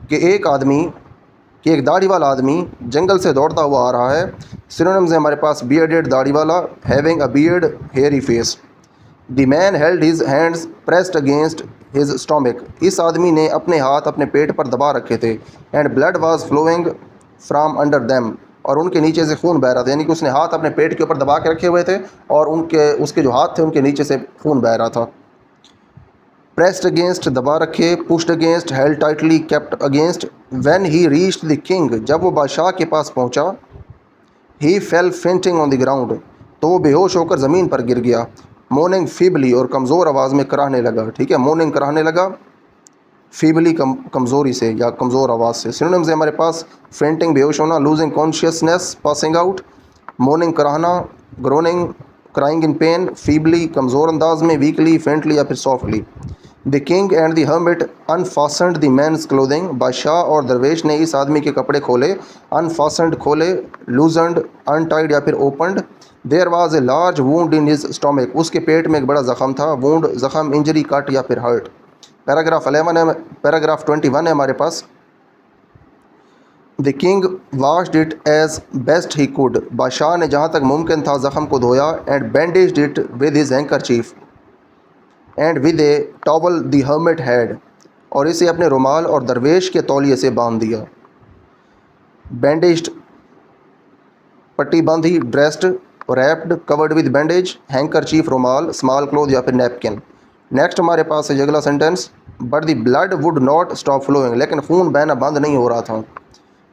कि एक दाढ़ी वाला आदमी जंगल से दौड़ता हुआ आ रहा है। सिनोनिम्स है हमारे पास, बियर्डेड दाढ़ी वाला, having a beard, hairy face. The man held his hands pressed against his stomach, इस आदमी ने अपने हाथ अपने पेट पर दबा रखे थे। And blood was flowing from under them, और उनके नीचे से खून बह रहा था, यानी कि उसने हाथ अपने पेट के ऊपर दबा के रखे हुए थे और उसके जो हाथ थे उनके नीचे से खून बह रहा था। प्रेस्ड अगेंस्ट, दबा रखे, pushed against, held tightly, kept against. When he reached the king, जब वो बादशाह के पास पहुंचा। He fell fainting on the ground, तो वो बेहोश होकर ज़मीन पर गिर गया। मोर्निंग फीबली, और कमज़ोर आवाज़ में कराहने लगा, ठीक है। मोर्निंग कराहने लगा, फीबली कमज़ोरी से या कमज़ोर आवाज़ से। सिनोनिम्स है हमारे पास, फेंटिंग बेहोश होना, losing consciousness, passing out. Moaning कराहना, groaning crying in pain, feebly कमज़ोर अंदाज में, वीकली फेंटली या फिर softly. The king and the hermit unfastened the man's clothing, बादशाह और दरवेश ने इस आदमी के कपड़े खोले, अनफासनड खोले, लूजनड अनटाइड या फिर opened. There was a large wound in his stomach, उसके पेट में एक बड़ा ज़ख़म था, वूंड ज़ख़म, इंजरी कट या फिर हर्ट। पैराग्राफ 11 है, पैराग्राफ 21 है हमारे पास। The king washed it as best he could, बादशाह ने जहाँ तक मुमकिन था ज़ख़म को धोया, and bandaged it with his handkerchief and with a towel the hermit had, और इसे अपने रुमाल और दरवेश के तौलिए से बांध दिया। बैंडेज्ड पट्टी बांधी, dressed wrapped, covered with bandage, handkerchief रुमाल, स्मॉल क्लोथ या फिर नैपकिन। नेक्स्ट हमारे पास है अगला sentence, but the blood would not stop flowing, लेकिन खून बहना बंद नहीं हो रहा था।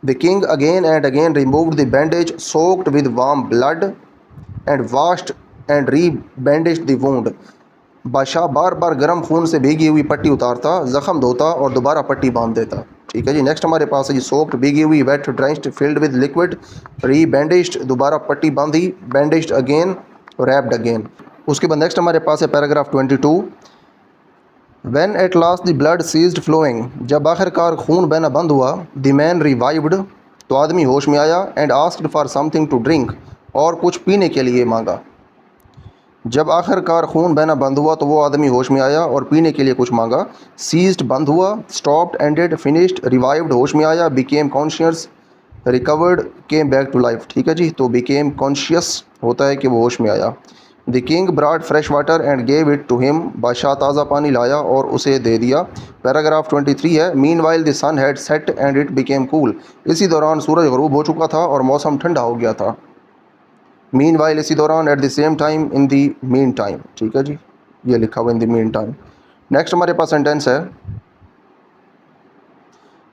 The king again and again removed the bandage soaked with warm blood and washed and rebandaged the wound, बादशाह बार बार गर्म खून से भीगी हुई पट्टी उतारता, ज़ख़म धोता और दोबारा पट्टी बांध देता। ठीक है जी। नेक्स्ट हमारे पास है जी, सोक्ड भीगी हुई, wet drenched, filled with liquid, rebandaged दोबारा पट्टी बांधी, बैंडेज्ड अगेन, रैप्ड अगेन। उसके बाद नेक्स्ट हमारे पास है paragraph 22। When at last the blood ceased flowing, जब आखिरकार खून बहना बंद हुआ, द मैन रिवाइव्ड, तो आदमी होश में आया, and asked for something to drink, और कुछ पीने के लिए मांगा। जब आखिरकार खून बहना बंद हुआ तो वो आदमी होश में आया और पीने के लिए कुछ मांगा। सीज्ड बंद हुआ, स्टॉप्ड एंडेड, फिनिश्ड, रिवाइव्ड होश में आया, became conscious, recovered, came back to life. ठीक है जी। तो बिकेम कॉन्शियस होता है कि वो होश में आया। The king brought fresh water and gave it to him, बादशाह ताज़ा पानी लाया और उसे दे दिया। पैराग्राफ 23 है, meanwhile the sun had set and it became cool, इसी दौरान सूरज गरूब हो चुका था और मौसम ठंडा हो गया था। मीन वाइल इसी दौरान, at the same time, in the mean time. ठीक है जी, ये लिखा हुआ in the mean time. Next हमारे पास सेंटेंस है,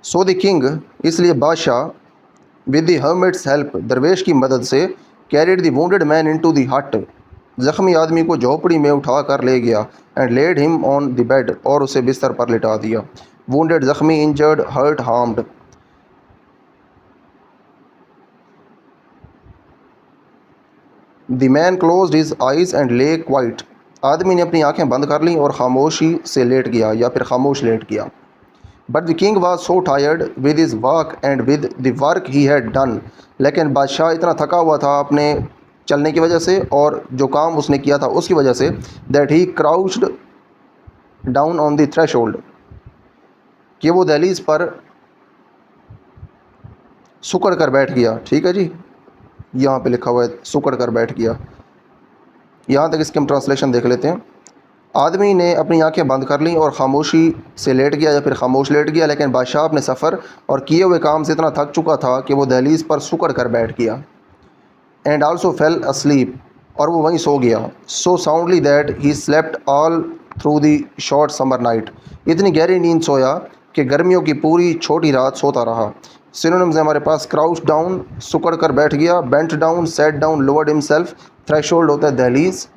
सो द किंग, इसलिए बादशाह, विद द हर्मिट्स हेल्प, दरवेश की मदद से, carried the wounded man into the हट, ज़ख्मी आदमी को झोपड़ी में उठा कर ले गया, and laid him on the bed, और उसे बिस्तर पर लिटा दिया। वुंडेड ज़ख्मी, injured, hurt, harmed. The man closed his eyes and lay quiet, आदमी ने अपनी आंखें बंद कर लीं और खामोशी से लेट गया या फिर खामोश लेट गया। But the king was so tired with his work and with the work he had done, लेकिन बादशाह इतना थका हुआ था अपने चलने की वजह से और जो काम उसने किया था उसकी वजह से, that he crouched down on the threshold, कि वो दहलीज पर सुकड़ कर बैठ गया। ठीक है जी, यहाँ पे लिखा हुआ है सुकड़ कर बैठ गया। यहाँ तक इसके हम ट्रांसलेशन देख लेते हैं। आदमी ने अपनी आंखें बंद कर लीं और खामोशी से लेट गया या फिर खामोश लेट गया, लेकिन बादशाह अपने सफ़र और किए हुए काम से इतना थक चुका था कि वो दहलीज पर सुकड़ कर बैठ गया। एंड आल्सो फेल अस्लीप, और वो वहीं सो गया। So soundly that he slept all through the short summer night, इतनी गहरी नींद सोया कि गर्मियों की पूरी छोटी रात सोता रहा। सिनोनिम्स है हमारे पास, क्राउच डाउन, सुकड़ कर बैठ गया, bent down, set down, lowered himself, threshold होता है दहलीज,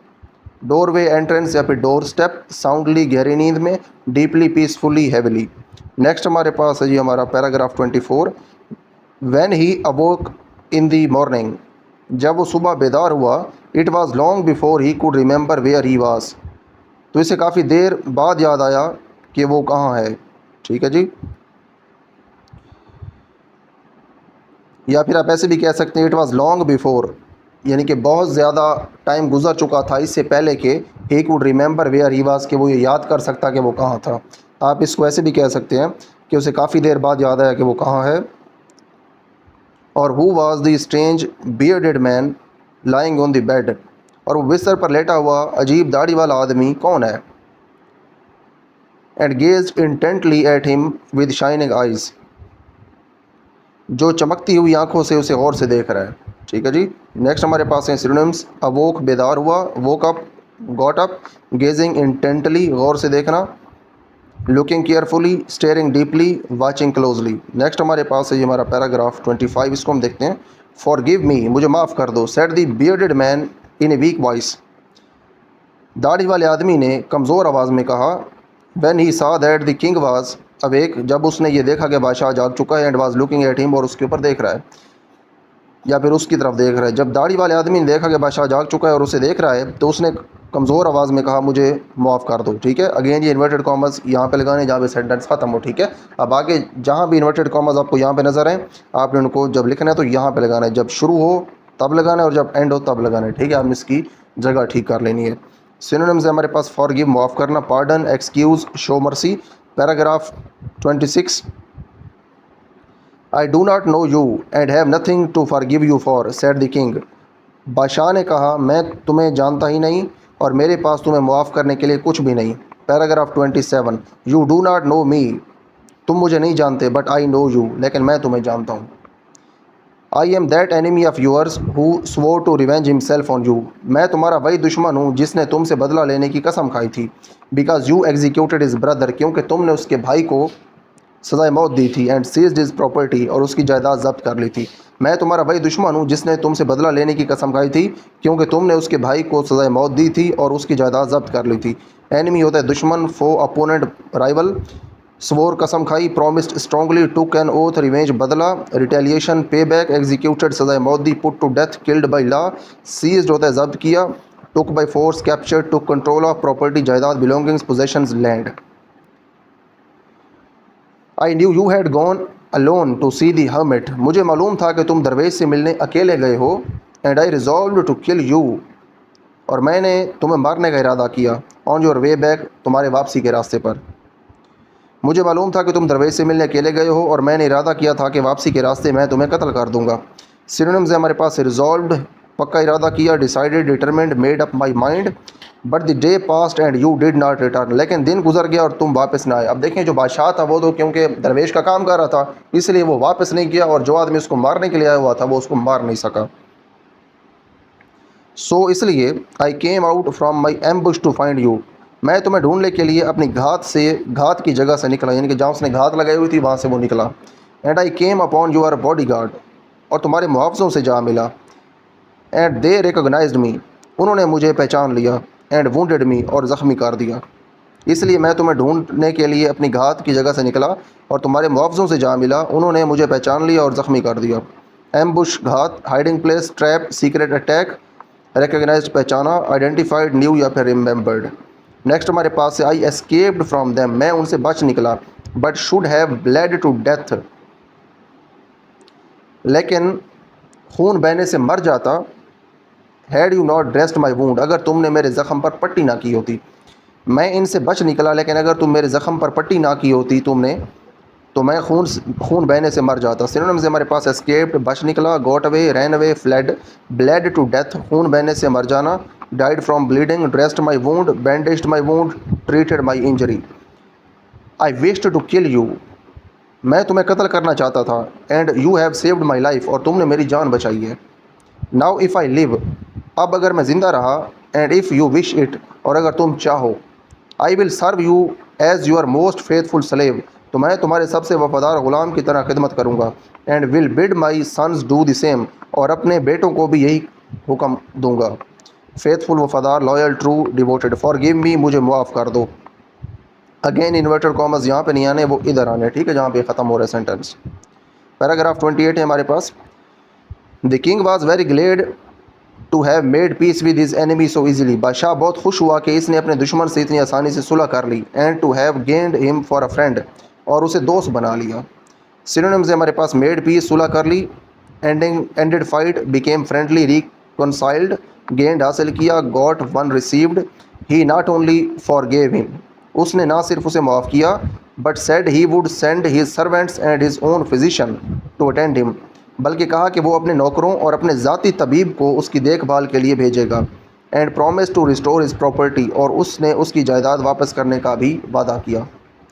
डोरवे एंट्रेंस या फिर डोर स्टेप, साउंडली गहरी नींद में, डीपली पीसफुली हैविली। नेक्स्ट हमारे पास है जी हमारा paragraph 24। When he awoke in the morning, जब वो सुबह बेदार हुआ, it was long before he could remember where he was, तो इसे काफ़ी देर बाद याद आया कि वो कहाँ है। ठीक है जी। या फिर आप ऐसे भी कह सकते हैं, इट वाज लॉन्ग बिफोर, यानी कि बहुत ज़्यादा टाइम गुजर चुका था इससे पहले कि he could remember where he was, कि वो ये याद कर सकता कि वो कहाँ था। आप इसको ऐसे भी कह सकते हैं कि उसे काफ़ी देर बाद याद आया कि वो कहाँ है। और who was the strange bearded man lying on the bed, और वो बिस्तर पर लेटा हुआ अजीब दाढ़ी वाला आदमी कौन है। And gazed intently at him with shining eyes, जो चमकती हुई आंखों से उसे गौर से देख रहा है। ठीक है जी। नेक्स्ट हमारे पास हैं सिनोनिम्स, अवोक बेदार हुआ, woke up, got up, gazing intently गौर से देखना, looking carefully, staring deeply, watching closely. Next हमारे पास है ये हमारा पैराग्राफ 25, इसको हम देखते हैं। फॉर गिव मी, मुझे माफ़ कर दो, said the bearded man in a week voice, दाढ़ी वाले आदमी ने कमज़ोर आवाज़ में कहा। When he saw that the king was awake, जब उसने ये देखा कि बादशाह जाग चुका है, and was looking at him, और उसके ऊपर देख रहा है। या फिर उसकी तरफ देख रहा है। जब दाढ़ी वाले आदमी ने देखा कि बादशाह जाग चुका है और उसे देख रहा है, तो उसने कमज़ोर आवाज़ में कहा मुझे माफ़ कर दो। ठीक है, अगेन ये इन्वर्टेड कॉमर्स यहाँ पे लगाने जहाँ पे सेंटेंस ख़त्म हो। ठीक है, अब आगे जहाँ भी इन्वर्टेड कॉमर्स आपको यहाँ पे नज़र आए, आपने उनको जब लिखना है तो यहाँ पे लगाना है, जब शुरू हो तब लगाना है और जब एंड हो तब लगाना है। ठीक है, आपने इसकी जगह ठीक कर लेनी है। सिनोनिम्स है हमारे पास फॉरगिव माफ़ करना, pardon, excuse, show mercy. Paragraph 26, I do not know you and have nothing to forgive you for, said the king. बादशाह ने कहा मैं तुम्हें जानता ही नहीं और मेरे पास तुम्हें मुआफ़ करने के लिए कुछ भी नहीं। Paragraph 27, you do not know me, तुम मुझे नहीं जानते, बट आई नो यू, लेकिन मैं तुम्हें जानता हूँ। I am that enemy of yours who swore to revenge himself on you, मैं तुम्हारा वही दुश्मन हूँ जिसने तुमसे बदला लेने की कसम खाई थी। Because you executed his brother, क्योंकि तुमने उसके भाई को सज़ाए मौत दी थी। एंड सीज्ड हिज प्रॉपर्टी, और उसकी जायदाद जब्त कर ली थी। मैं तुम्हारा वही दुश्मन हूँ जिसने तुमसे बदला लेने की कसम खाई थी, क्योंकि तुमने उसके भाई को सज़ाए मौत दी थी और उसकी जायदाद जब्त कर ली थी। एनिमी होता है दुश्मन, फो अपोनेंट राइवल। स्वोर कसम खाई, promised strongly, took an oath revenge बदला, रिटेलिएशन पे बैक, एग्जीक्यूटेड सज़ाए मौत दी, put to death killed by law. Seized होता है जब्त किया, took by force capture, took control of property जायदाद, belongings possessions land. I knew you had gone alone to see the hermit, मुझे मालूम था कि तुम दरवेश से मिलने अकेले गए हो। And I resolve to kill you, और मैंने तुम्हें मारने का इरादा किया। ऑन योर वे बैक, तुम्हारे वापसी के रास्ते पर। मुझे मालूम था कि तुम दरवेश से मिलने अकेले गए हो और मैंने इरादा किया था कि वापसी के रास्ते मैं तुम्हें कत्ल कर दूंगा। सिनोनिम्स है हमारे पास रिजॉल्व्ड, पक्का इरादा किया, decided, determined, made up my mind. But the day past and you did not return, लेकिन दिन गुजर गया और तुम वापस ना आए। अब देखें, जो बादशाह था वो तो क्योंकि दरवेश का काम कर रहा था इसलिए वो वापस नहीं किया, और जो आदमी उसको मारने के लिए आया हुआ था वो उसको मार नहीं सका। सो इसलिए I came out from my ambush to find you, मैं तुम्हें ढूंढने के लिए अपनी घात की जगह से निकला, यानी कि जहाँ उसने घात लगाई हुई थी वहाँ से वो निकला। And I came upon your bodyguard, और तुम्हारे मुहावजों से जा मिला। एंड दे रिकोगनाइज्ड मी, उन्होंने मुझे पहचान लिया। एंड वुंडेड मी, और ज़ख्मी कर दिया। इसलिए मैं तुम्हें ढूंढने के लिए अपनी घात की जगह से निकला और तुम्हारे मुआवजों से जा मिला, उन्होंने मुझे पहचान लिया और ज़ख्मी कर दिया। एम्बुश घात, hiding place trap, secret attack, recognised पहचाना, आइडेंटिफाइड न्यू या फिर रिमेंबर्ड। नेक्स्ट हमारे पास है आई एस्केप्ड फ्रॉम देम, मैं उनसे बच निकला। But should have bled to death, लेकिन खून बहने से मर जाता। Had you not dressed my wound, अगर तुमने मेरे ज़ख़म पर पट्टी ना की होती। मैं इनसे बच निकला, लेकिन अगर तुम मेरे ज़ख़म पर पट्टी ना की होती तुमने, तो मैं खून बहने से मर जाता। सिनोनिम्स से हमारे पास एस्केप्ड, बच निकला, got away, ran away, fled, bled to death, खून बहने से मर जाना, died from bleeding, dressed my wound, bandaged my wound, treated my injury. I wished to kill you, मैं तुम्हें कत्ल करना चाहता था। And you have saved my life, और तुमने मेरी जान बचाई है। नाउ इफ़ आई लिव, अब अगर मैं ज़िंदा रहा। And if you wish it, और अगर तुम चाहो। I will serve you as your most faithful slave, तो मैं तुम्हारे सबसे वफादार ग़ुलाम की तरह खिदमत करूँगा। And will bid my sons do the same, और अपने बेटों को भी यही हुक्म दूँगा। फेथफुल, वफादार, loyal, true, devoted. For give me, मुझे मुआफ़ कर दो। अगेन इन्वर्टेड कॉमर्स यहाँ पे नहीं आने, वो इधर आने। ठीक है, जहाँ पे ख़त्म हो रहा है सेंटेंस। पैराग्राफ 28 है हमारे पास। The king was very glad to have made peace with his enemy so easily, बादशाह बहुत खुश हुआ कि इसने अपने दुश्मन से इतनी आसानी से सुलह कर ली। And to have gained him for a friend, और उसे दोस्त बना लिया। सिनोनिम्स हमारे पास मेड पीस, सुलह कर ली, ended fight, became friendly, reconciled, gained हासिल किया, got won received. He not only forgave him, उसने ना सिर्फ उसे माफ़ किया, but said he would send his servants and his own physician to attend him, बल्कि कहा कि वो अपने नौकरों और अपने ज़ाती तबीब को उसकी देखभाल के लिए भेजेगा। And promise to restore his property, और उसने उसकी जायदाद वापस करने का भी वादा किया।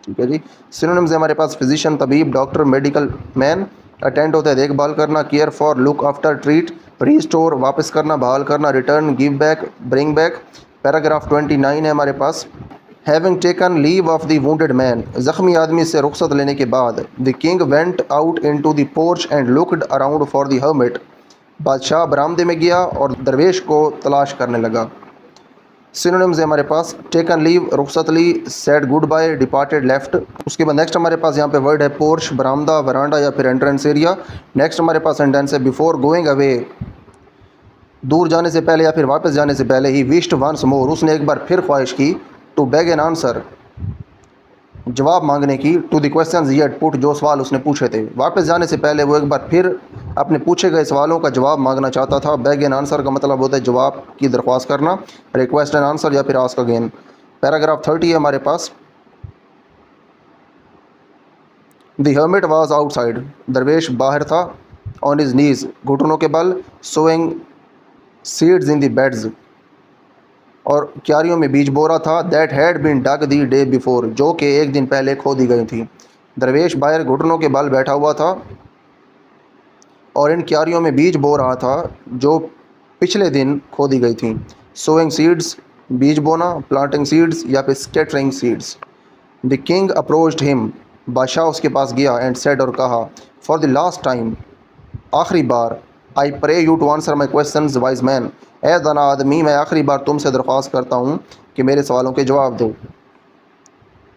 ठीक है जी। सिनोनिम्स है हमारे पास फिजिशियन, तबीब, डॉक्टर, मेडिकल मैन। अटेंड होता है देखभाल करना, care for, look after, treat, restore वापस करना, बहाल करना, return, give back, bring back. Paragraph 29 है हमारे पास। Having taken leave of the wounded man, ज़ख्मी आदमी से रुखसत लेने के बाद, the king went out into the porch and looked around for the hermit, बादशाह बरामदे में गया और दरवेश को तलाश करने लगा। सिनोनिम्स है हमारे पास टेकन लीव, रुखसत ली, said goodbye, departed, left. उसके बाद नेक्स्ट हमारे पास यहाँ पे वर्ड है पोर्श, बरामदा, वरांडा या फिर एंट्रेंस एरिया। नेक्स्ट हमारे पास सेंटेंस है बिफोर गोइंग अवे, दूर जाने से पहले या फिर वापस जाने से पहले ही विश्ड वंस मोर, उसने एक बार फिर ख्वाहिश की, टू बेग एन आंसर, जवाब मांगने की, to the questions he had put, जो सवाल उसने पूछे थे। वापस जाने से पहले वो एक बार फिर अपने पूछे गए सवालों का जवाब मांगना चाहता था। बेग एन आंसर का मतलब होता है जवाब की दरख्वास्त करना, रिक्वेस्ट एन आंसर या फिर आस्क अगेन। पैराग्राफ 30 है हमारे पास। द हर्मिट वाज आउटसाइड, दरवेश बाहर था, ऑन हिज नीज, घुटनों के बल, sowing seeds in the beds, और क्यारियों में बीज बो रहा था, that had been dug the day before, जो कि एक दिन पहले खोदी गई थी। दरवेश बाहर घुटनों के बल बैठा हुआ था और इन क्यारियों में बीज बो रहा था जो पिछले दिन खोदी गई थी। सोइंग सीड्स, बीज बोना, प्लांटिंग सीड्स या फिर scattering seeds. The king approached him, बादशाह उसके पास गया, एंड सेड, और कहा, फॉर द लास्ट टाइम, आखिरी बार, I pray you to answer my question wise man, ए दाना आदमी, मैं आखिरी बार तुमसे दरख्वास्त करता हूँ कि मेरे सवालों के जवाब दो।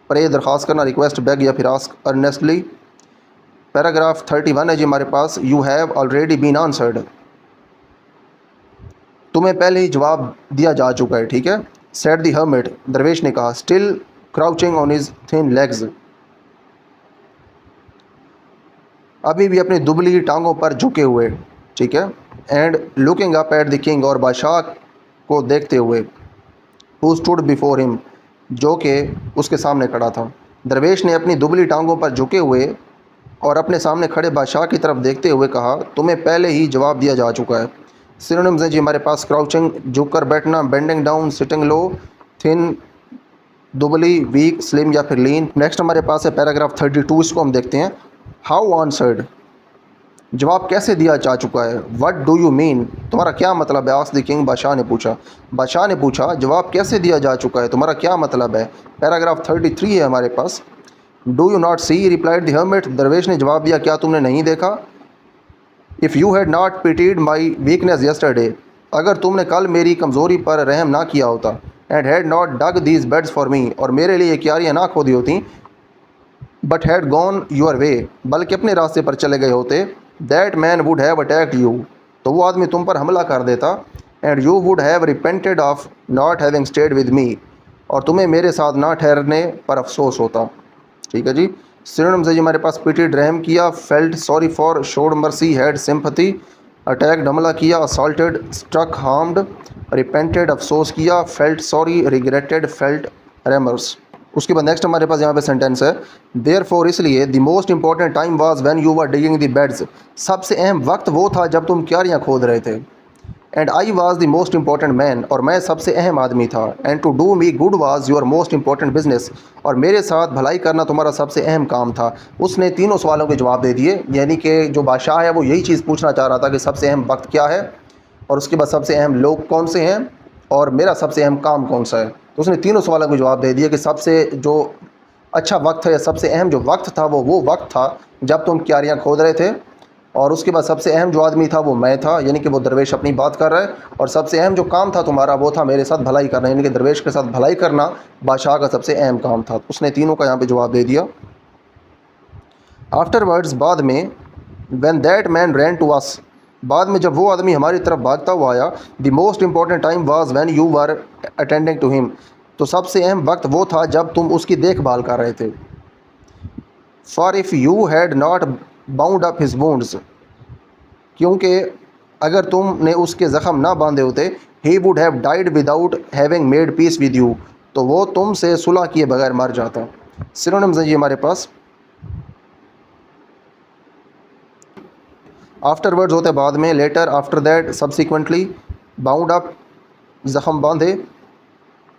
प्रे दरख्वास्त करना, रिक्वेस्ट, बेग या फिर आस्क अर्नेस्टली। पैराग्राफ 31 है जी हमारे पास। You have already been answered, तुम्हें पहले ही जवाब दिया जा चुका है, ठीक है। सेड द हर्मिट, दरवेश ने कहा, still crouching on his thin legs, अभी भी अपनी दुबली टांगों पर झुके हुए, ठीक है। And looking up at the king, और बादशाह को देखते हुए, हु स्टूड बिफोर हिम, जो कि उसके सामने खड़ा था। दरवेश ने अपनी दुबली टांगों पर झुके हुए और अपने सामने खड़े बादशाह की तरफ देखते हुए कहा, तुम्हें पहले ही जवाब दिया जा चुका है। सिनोनिम्स हैं जी हमारे पास क्राउचिंग, झुककर बैठना, बेंडिंग डाउन, सिटिंग लो, थिन, दुबली, वीक, स्लिम या फिर लीन। नेक्स्ट हमारे पास है पैराग्राफ 32, इसको हम देखते हैं। हाउ आंसर्ड, जवाब कैसे दिया जा चुका है। व्हाट डू यू मीन, तुम्हारा क्या मतलब है। आस्क्ड द किंग, बादशाह ने पूछा। बादशाह ने पूछा, जवाब कैसे दिया जा चुका है, तुम्हारा क्या मतलब है। पैराग्राफ 33 है हमारे पास। Do you not see, replied the hermit, दरवेश ने जवाब दिया, क्या तुमने नहीं देखा। If you had not pitied my weakness yesterday, अगर तुमने कल मेरी कमज़ोरी पर रहम ना किया होता, and had not dug these beds for me, और मेरे लिए क्यारियाँ ना खोदी होती, but had gone your way, बल्कि अपने रास्ते पर चले गए होते, that man would have attacked you, तो वो आदमी तुम पर हमला कर देता, and you would have repented of not having stayed with me, और तुम्हें मेरे साथ ना ठहरने पर अफसोस होता, ठीक है जी। सिनोनिम्स है जी हमारे पास। पिटीड, रहम किया, felt, sorry for, showed mercy, had sympathy, attacked, हमला किया, असॉल्टेड, स्ट्रक, हार्म्ड, रिपेंटेड, अफसोस किया, फेल्ट सॉरी, रिग्रेटेड, फेल्ट रेमर्स। उसके बाद नेक्स्ट हमारे पास यहाँ पे सेंटेंस है, देयर फॉर, इसलिए, the most important time was when you were digging the beds, सबसे अहम वक्त वो था जब तुम क्यारियाँ खोद रहे थे। And I was the most important man, और मैं सबसे अहम आदमी था। And to do me good was your most important business, और मेरे साथ भलाई करना तुम्हारा सबसे अहम काम था। उसने तीनों सवालों के जवाब दे दिए, यानी कि जो बादशाह है वो यही चीज़ पूछना चाह रहा था कि सबसे अहम वक्त क्या है, और उसके बाद सबसे अहम लोग कौन से हैं, और मेरा सबसे अहम काम कौन सा है। तो उसने तीनों सवालों के जवाब दे दिए कि सबसे जो अच्छा वक्त है या सबसे अहम जो वक्त था वो वक्त था जब तुम क्यारियाँ खोद रहे थे, और उसके बाद सबसे अहम जो आदमी था वो मैं था, यानी कि वो दरवेश अपनी बात कर रहा है, और सबसे अहम जो काम था तुम्हारा वो था मेरे साथ भलाई करना, यानी कि दरवेश के साथ भलाई करना बादशाह का सबसे अहम काम था। उसने तीनों का यहाँ पे जवाब दे दिया। आफ्टरवर्ड्स, बाद में, when that man ran to us, बाद में जब वो आदमी हमारी तरफ भागता हुआ आया, the most important time was when you were attending to him, तो सबसे अहम वक्त वो था जब तुम उसकी देखभाल कर रहे थे। For if you had not bound up his wounds, क्योंकि अगर तुमने उसके ज़ख़म ना बांधे होते, he would have died without having made peace with you, तो वो तुमसे सुलह किए बगैर मर जाता। सिनोनिम्स हैं ये हमारे पास। आफ्टरवर्ड्स होते हैं बाद में, later, after that, subsequently, bound up, ज़ख़म बांधे,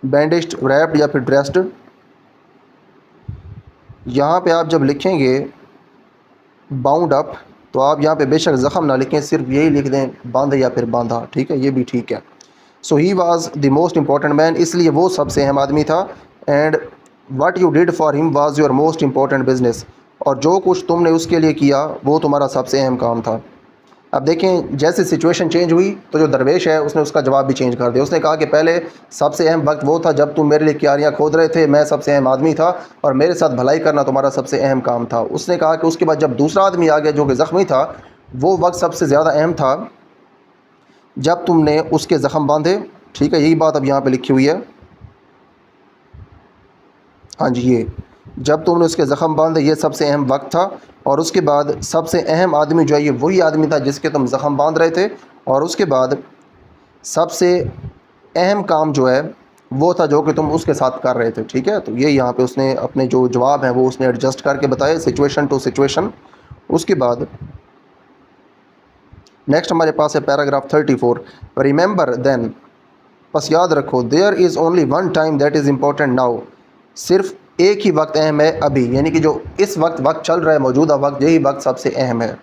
बैंडेज्ड, रैप्ड या फिर ड्रेस्ड। यहाँ पे आप जब लिखेंगे बाउंड अप, तो आप यहाँ पे बेशक ज़ख़म ना लिखें, सिर्फ यही लिख दें बांधे या फिर बांधा, ठीक है, ये भी ठीक है। So he was the most important man, इसलिए वो सबसे अहम आदमी था। And what you did for him was your most important business, और जो कुछ तुमने उसके लिए किया वो तुम्हारा सबसे अहम काम था। अब देखें जैसे सिचुएशन चेंज हुई तो जो दरवेश है उसने उसका जवाब भी चेंज कर दिया। उसने कहा कि पहले सबसे अहम वक्त वो था जब तुम मेरे लिए क्यारियाँ खोद रहे थे, मैं सबसे अहम आदमी था और मेरे साथ भलाई करना तुम्हारा सबसे अहम काम था। उसने कहा कि उसके बाद जब दूसरा आदमी आ गया जो कि ज़ख्मी था, वो वक्त सबसे ज़्यादा अहम था जब तुमने उसके ज़ख्म बांधे। ठीक है, यही बात अब यहाँ पर लिखी हुई है। हाँ जी, ये जब तुमने उसके ज़ख्म बांधे ये सबसे अहम वक्त था। और उसके बाद सबसे अहम आदमी जो है ये वही आदमी था जिसके तुम ज़ख्म बांध रहे थे। और उसके बाद सबसे अहम काम जो है वो था जो कि तुम उसके साथ कर रहे थे। ठीक है, तो ये यहाँ पे उसने अपने जो जवाब हैं वो उसने एडजस्ट करके बताए सिचुएशन टू सिचुएशन। उसके बाद नेक्स्ट हमारे पास है पैराग्राफ 34। रिमेंबर देन, बस याद रखो, there is only one time that is important now, सिर्फ एक ही वक्त अहम है अभी, यानी कि जो इस वक्त चल रहा है, मौजूदा वक्त, यही वक्त सबसे अहम है।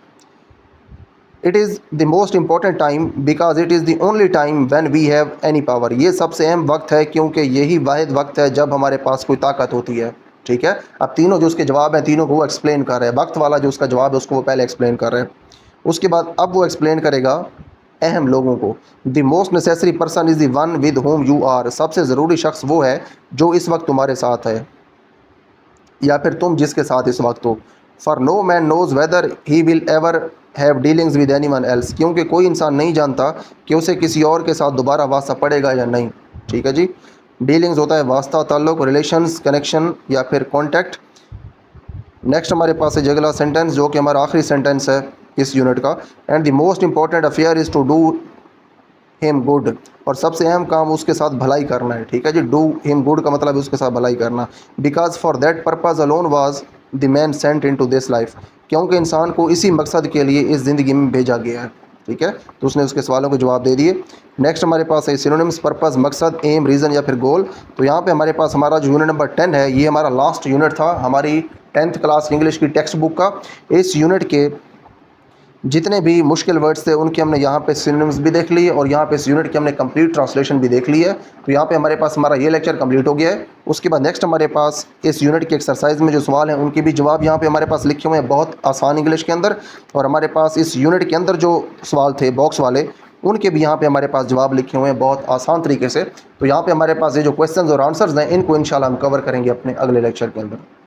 It is the most important time because it is the only time when we have any power, ये सबसे अहम वक्त है क्योंकि यही वाहिद वक्त है जब हमारे पास कोई ताकत होती है। ठीक है, अब तीनों जो उसके जवाब हैं तीनों को वो एक्सप्लेन कर रहे हैं। वक्त वाला जो उसका जवाब है उसको वो पहले एक्सप्लेन कर रहे हैं, उसके बाद अब वो एक्सप्लेन करेगा अहम लोगों को। The most necessary person is the one with whom you are, सबसे ज़रूरी शख्स वो है जो इस वक्त तुम्हारे साथ है या फिर तुम जिसके साथ इस वक्त हो। For no man knows whether he will ever have dealings with anyone else, क्योंकि कोई इंसान नहीं जानता कि उसे किसी और के साथ दोबारा वास्ता पड़ेगा या नहीं। ठीक है जी, डीलिंग्स होता है वास्ता, ताल्लुक, रिलेशंस, कनेक्शन या फिर कॉन्टैक्ट। नेक्स्ट हमारे पास है अगला सेंटेंस जो कि हमारा आखिरी सेंटेंस है इस यूनिट का। And the most important affair is to do him good, और सबसे अहम काम उसके साथ भलाई करना है। ठीक है जी, डू हिम गुड का मतलब है उसके साथ भलाई करना। Because for that purpose alone was the man sent into this life, क्योंकि इंसान को इसी मकसद के लिए इस ज़िंदगी में भेजा गया है। ठीक है, तो उसने उसके सवालों के जवाब दे दिए। नेक्स्ट हमारे पास है सिनोनिम्स, पर्पज़, मकसद, एम, रीज़न या फिर गोल। तो यहाँ पे हमारे पास हमारा जो यूनिट नंबर 10 है ये हमारा लास्ट यूनिट था हमारी 10th क्लास इंग्लिश की टेक्स्ट बुक का। इस यूनिट के जितने भी मुश्किल वर्ड्स थे उनके हमने यहाँ पे सिनोनिम्स भी देख लिए और यहाँ पे इस यूनिट की हमने कंप्लीट ट्रांसलेशन भी देख ली है। तो यहाँ पे हमारे पास हमारा ये लेक्चर कंप्लीट हो गया है। उसके बाद नेक्स्ट हमारे पास इस यूनिट के एक्सरसाइज में जो सवाल हैं उनके भी जवाब यहाँ पे हमारे पास लिखे हुए हैं बहुत आसान इंग्लिश के अंदर, और हमारे पास इस यूनिट के अंदर जो सवाल थे बॉक्स वाले उनके भी यहाँ पे हमारे पास जवाब लिखे हुए हैं बहुत आसान तरीके से। तो यहाँ पे हमारे पास ये जो क्वेश्चंस और आंसर्स हैं इनको इंशाल्लाह हम कवर करेंगे अपने अगले लेक्चर के अंदर।